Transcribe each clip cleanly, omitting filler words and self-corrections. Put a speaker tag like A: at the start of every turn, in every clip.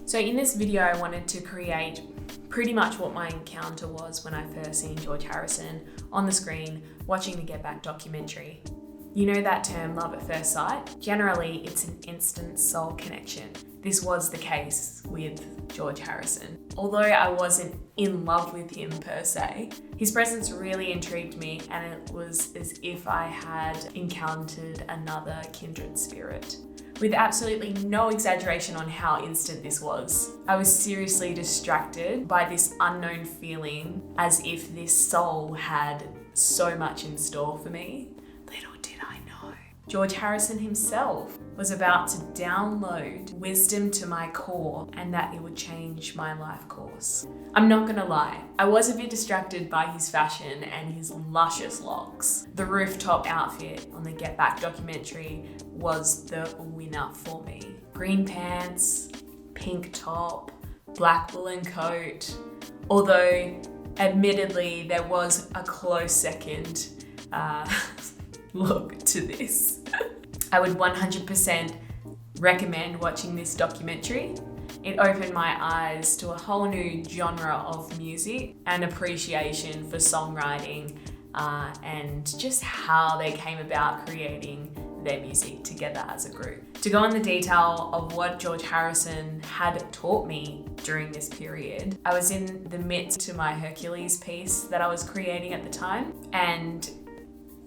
A: So in this video, I wanted to create pretty much what my encounter was when I first seen George Harrison on the screen watching the Get Back documentary. You know that term, love at first sight? Generally, it's an instant soul connection. This was the case with George Harrison. Although I wasn't in love with him per se, his presence really intrigued me, and it was as if I had encountered another kindred spirit. With absolutely no exaggeration on how instant this was. I was seriously distracted by this unknown feeling, as if this soul had so much in store for me. Little did I know, George Harrison himself was about to download wisdom to my core, and that it would change my life course. I'm not gonna lie, I was a bit distracted by his fashion and his luscious locks. The rooftop outfit on the Get Back documentary was the winner for me. Green pants, pink top, black woolen coat. Although, admittedly, there was a close second look to this. I would 100% recommend watching this documentary. It opened my eyes to a whole new genre of music and appreciation for songwriting and just how they came about creating their music together as a group. To go into detail of what George Harrison had taught me during this period, I was in the midst to my Hercules piece that I was creating at the time, and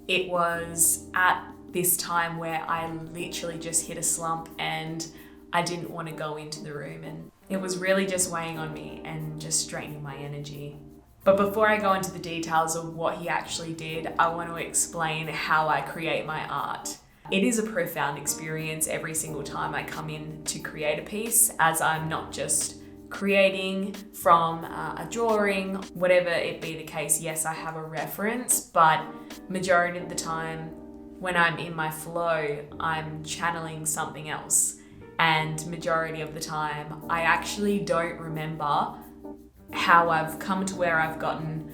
A: it was at this time where I literally just hit a slump and I didn't want to go into the room, and it was really just weighing on me and just straining my energy. But before I go into the details of what he actually did, I want to explain how I create my art. It is a profound experience every single time I come in to create a piece, as I'm not just creating from a drawing, whatever it be the case. Yes, I have a reference, but majority of the time when I'm in my flow, I'm channeling something else. And majority of the time, I actually don't remember how I've come to where I've gotten.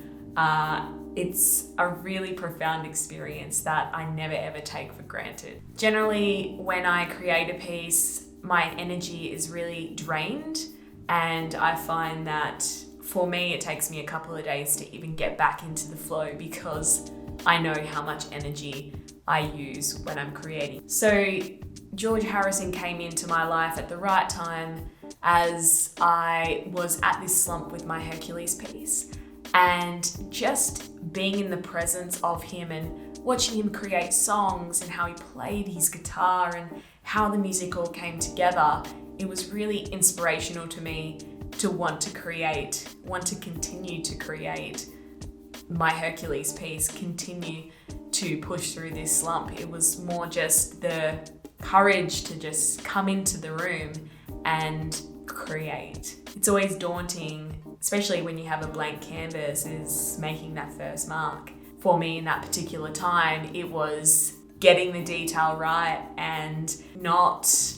A: It's a really profound experience that I never ever take for granted. Generally, when I create a piece, my energy is really drained, and I find that for me, it takes me a couple of days to even get back into the flow, because I know how much energy I use when I'm creating. So George Harrison came into my life at the right time, as I was at this slump with my Hercules piece, and just being in the presence of him and watching him create songs and how he played his guitar and how the music all came together, it was really inspirational to me to want to continue to create my Hercules piece, continue to push through this slump. It was more just the courage to just come into the room and create. It's always daunting, especially when you have a blank canvas, is making that first mark. For me in that particular time, it was getting the detail right and not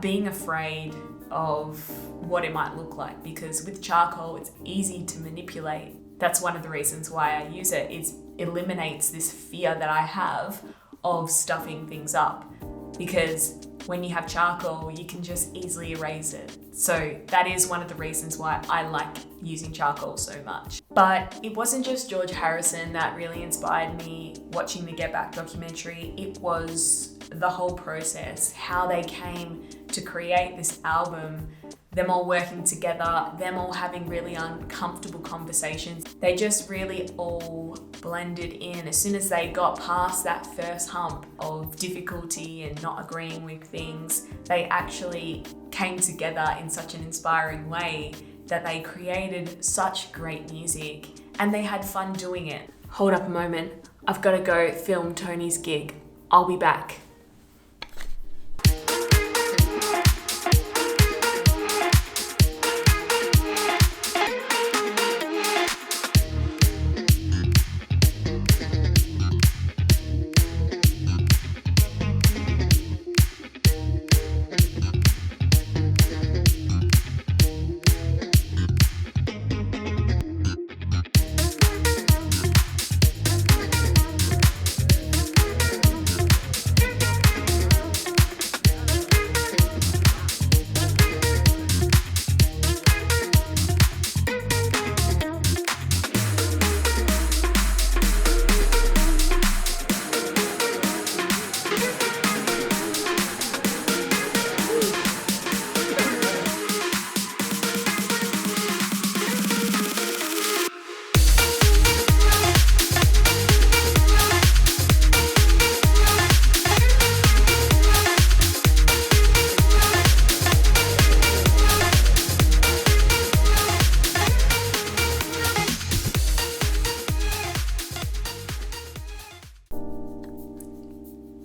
A: being afraid of what it might look like, because with charcoal it's easy to manipulate. That's one of the reasons why I use it. It eliminates this fear that I have of stuffing things up, because when you have charcoal you can just easily erase it. So that is one of the reasons why I like using charcoal so much. But it wasn't just George Harrison that really inspired me watching the Get Back documentary. It was the whole process, how they came to create this album, them all working together, them all having really uncomfortable conversations. They just really all blended in. As soon as they got past that first hump of difficulty and not agreeing with things, they actually came together in such an inspiring way that they created such great music and they had fun doing it. Hold up a moment, I've got to go film Tony's gig. I'll be back.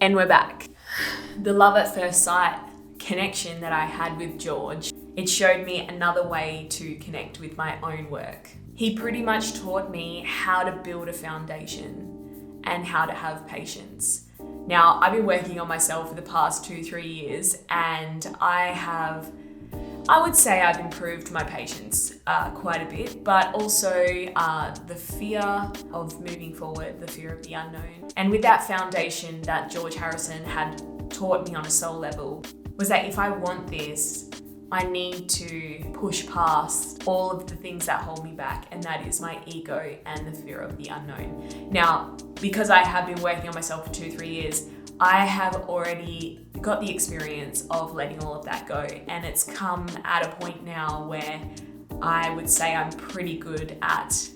A: And we're back. The love at first sight connection that I had with George, it showed me another way to connect with my own work. He pretty much taught me how to build a foundation and how to have patience. Now, I've been working on myself for the past 2-3 years, and I would say I've improved my patience quite a bit, but also the fear of moving forward, the fear of the unknown. And with that foundation that George Harrison had taught me on a soul level, was that if I want this, I need to push past all of the things that hold me back, and that is my ego and the fear of the unknown. Now, because I have been working on myself for 2-3 years, I have already got the experience of letting all of that go, and it's come at a point now where I would say I'm pretty good at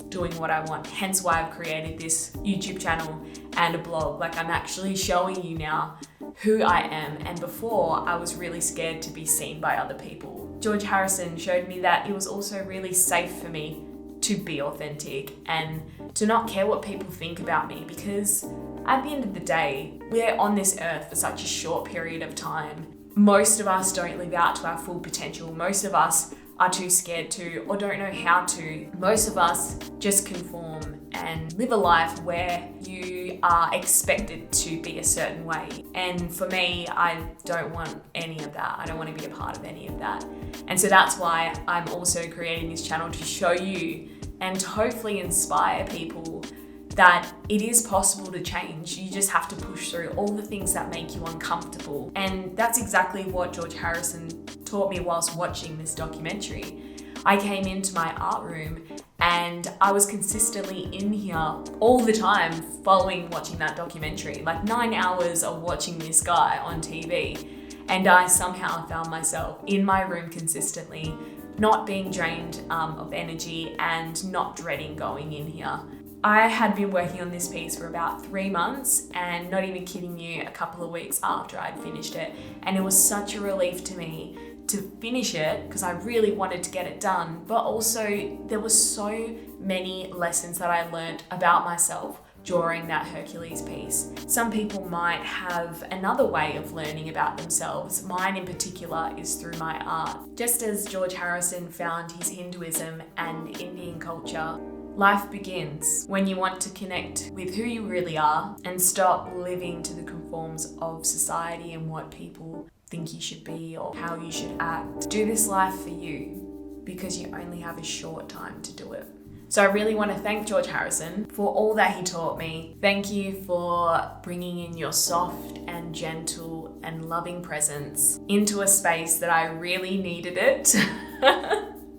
A: doing what I want. Hence why I've created this YouTube channel and a blog. Like, I'm actually showing you now who I am, and before I was really scared to be seen by other people. George Harrison showed me that it was also really safe for me to be authentic and to not care what people think about me, because at the end of the day, we're on this earth for such a short period of time. Most of us don't live out to our full potential. Most of us are too scared to, or don't know how to. Most of us just conform and live a life where you are expected to be a certain way. And for me, I don't want any of that. I don't want to be a part of any of that. And so that's why I'm also creating this channel, to show you and to hopefully inspire people that it is possible to change. You just have to push through all the things that make you uncomfortable. And that's exactly what George Harrison taught me whilst watching this documentary. I came into my art room and I was consistently in here all the time following watching that documentary, like 9 hours of watching this guy on TV. And I somehow found myself in my room consistently, not being drained of energy and not dreading going in here. I had been working on this piece for about 3 months, and not even kidding you, a couple of weeks after I'd finished it. And it was such a relief to me to finish it, because I really wanted to get it done. But also there were so many lessons that I learned about myself during that Hercules piece. Some people might have another way of learning about themselves. Mine in particular is through my art. Just as George Harrison found his Hinduism and Indian culture Life begins when you want to connect with who you really are and stop living to the conforms of society and what people think you should be or how you should act. Do this life for you because you only have a short time to do it. So I really want to thank George Harrison for all that he taught me. Thank you for bringing in your soft and gentle and loving presence into a space that I really needed it.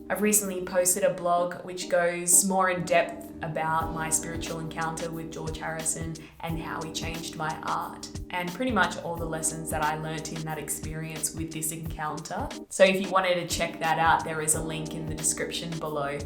A: I've recently posted a blog which goes more in depth about my spiritual encounter with George Harrison and how he changed my art and pretty much all the lessons that I learnt in that experience with this encounter. So if you wanted to check that out, there is a link in the description below.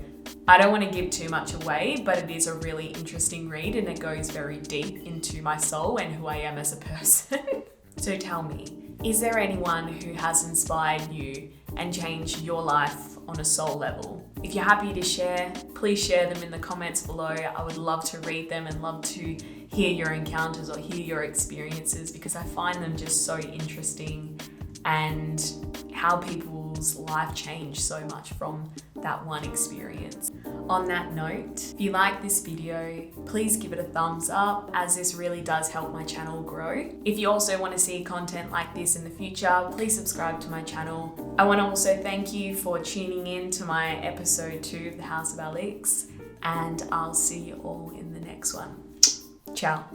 A: I don't want to give too much away, but it is a really interesting read and it goes very deep into my soul and who I am as a person. So tell me, is there anyone who has inspired you and changed your life on a soul level? If you're happy to share, please share them in the comments below. I would love to read them and love to hear your encounters or hear your experiences because I find them just so interesting and how people's life changed so much from that one experience. On that note, if you like this video, please give it a thumbs up as this really does help my channel grow. If you also want to see content like this in the future, please subscribe to my channel. I want to also thank you for tuning in to my episode 2 of the House of Alex, and I'll see you all in the next one. Ciao.